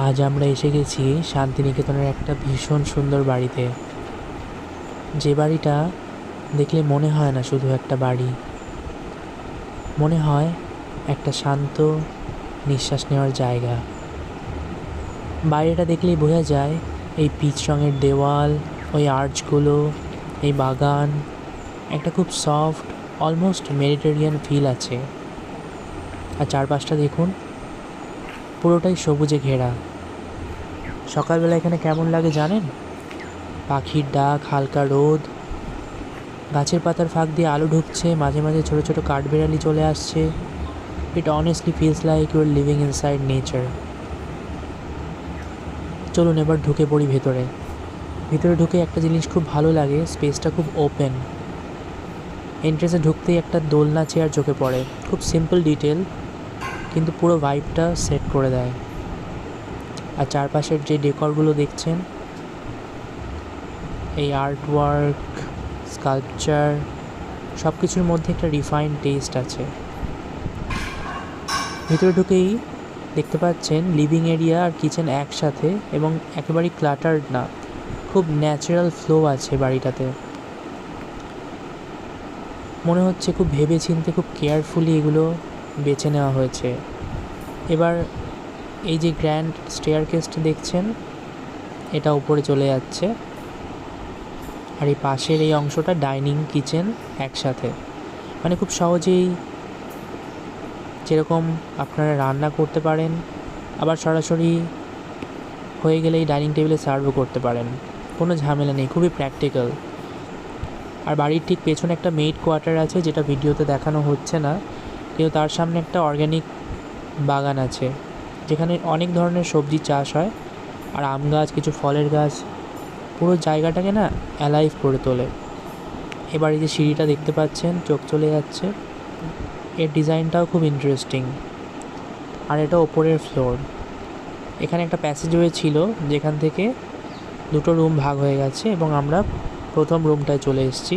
আজ আমরা এসে গেছি শান্তিনিকেতনের একটা ভীষণ সুন্দর বাড়িতে। যে বাড়িটা দেখলে মনে হয় না শুধু একটা বাড়ি, মনে হয় একটা শান্ত নিঃশ্বাস নেওয়ার জায়গা। বাইরেটা দেখলেই বোঝা যায় এই পিচ রঙের দেওয়াল, ওই আর্চগুলো, এই বাগান, একটা খুব সফট অলমোস্ট মেডিটেরিয়ান ফিল আছে। আর চারপাশটা দেখুন, পুরোটাই সবুজে ঘেরা। সকালবেলা এখানে কেমন লাগে জানেন? পাখির ডাক, হালকা রোদ, গাছের পাতার ফাঁক দিয়ে আলো ঢুকছে, মাঝে মাঝে ছোটো ছোটো কাঠবেড়ালি চলে আসছে। It honestly feels like you are living inside nature. চলুন এবার ঢুকে পড়ি ভেতরে। ভিতরে ঢুকে একটা জিনিস খুব ভালো লাগে, স্পেসটা খুব ওপেন। এন্ট্রেন্সে ঢুকতেই একটা দোলনা চেয়ার চোখে পড়ে। খুব সিম্পল ডিটেল, কিন্তু পুরো ভাইবটা সেট করে দেয়। আর চারপাশের যে ডেকরগুলো দেখছেন, এই আর্ট ওয়ার্ক, স্কাল্পচার, সব কিছুর মধ্যে একটা রিফাইন্ড টেস্ট আছে। ভিতরে ঢুকেই দেখতে পাচ্ছেন লিভিং এরিয়া আর কিচেন একসাথে, এবং একেবারেই ক্লাটার্ড না, খুব ন্যাচারাল ফ্লো আছে বাড়িটাতে। মনে হচ্ছে খুব ভেবে চিন্তে, খুব কেয়ারফুলি এগুলো বেছে নেওয়া হয়েছে। এবার এই যে গ্র্যান্ড স্টেয়ারকেসটা দেখছেন, এটা উপরে চলে যাচ্ছে, আর এই পাশের এই অংশটা ডাইনিং কিচেন একসাথে। মানে খুব সহজেই যেরকম আপনারা রান্না করতে পারেন, আবার সরাসরি হয়ে গেলেই ডাইনিং টেবিলে সার্ভও করতে পারেন, কোনো ঝামেলা নেই, খুবই প্র্যাকটিক্যাল। আর বাড়ির ঠিক পেছনে একটা মেড কোয়ার্টার আছে, যেটা ভিডিওতে দেখানো হচ্ছে না, কিন্তু তার সামনে একটা অর্গ্যানিক বাগান আছে, যেখানে অনেক ধরনের সবজি চাষ হয়, আর আম গাছ, কিছু ফলের গাছ, পুরো জায়গাটাকে না অ্যালাইভ করে তোলে। এবার এই যে সিঁড়িটা দেখতে পাচ্ছেন, চোখ চলে যাচ্ছে, এর ডিজাইনটাও খুব ইন্টারেস্টিং। আর এটা ওপরের ফ্লোর। এখানে একটা প্যাসেজওয়ে ছিল, যেখান থেকে দুটো রুম ভাগ হয়ে গেছে, এবং আমরা প্রথম রুমটায় চলে এসেছি।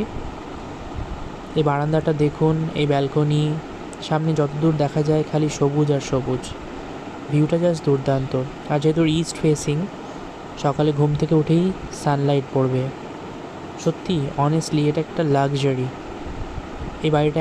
এই বারান্দাটা দেখুন, এই ব্যালকনি, সামনে যতদূর দেখা যায় খালি সবুজ আর সবুজ। ভিউটা জাস্ট দুর্দান্ত। আর যেহেতু ইস্ট ফেসিং, সকালে ঘুম থেকে উঠেই সানলাইট পড়বে। সত্যি অনেস্টলি এটা একটা লাক্সারি। এই বাড়িটা